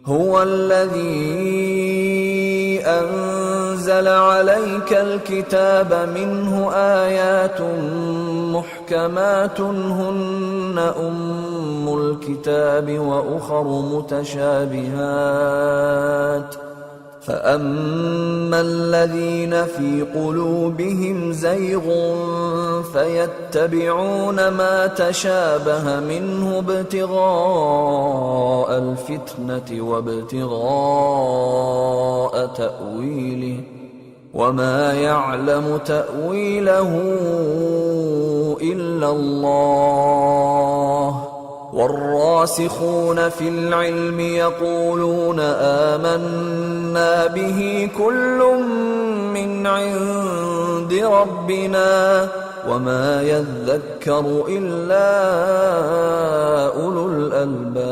هو الذي أنزل عليك الكتاب منه آيات محكمات هن أم الكتاب وأخر متشابهات فأما الذين في قلوبهم زيغ فيتبعون ما تشابه منه ابتغاء الفتنة وابتغاء تأويله وما يعلم تأويله إلا الله والراسخون في العلم يقولون آمنا به كل من عند ربنا وما يذكر إلا أولو الألباب.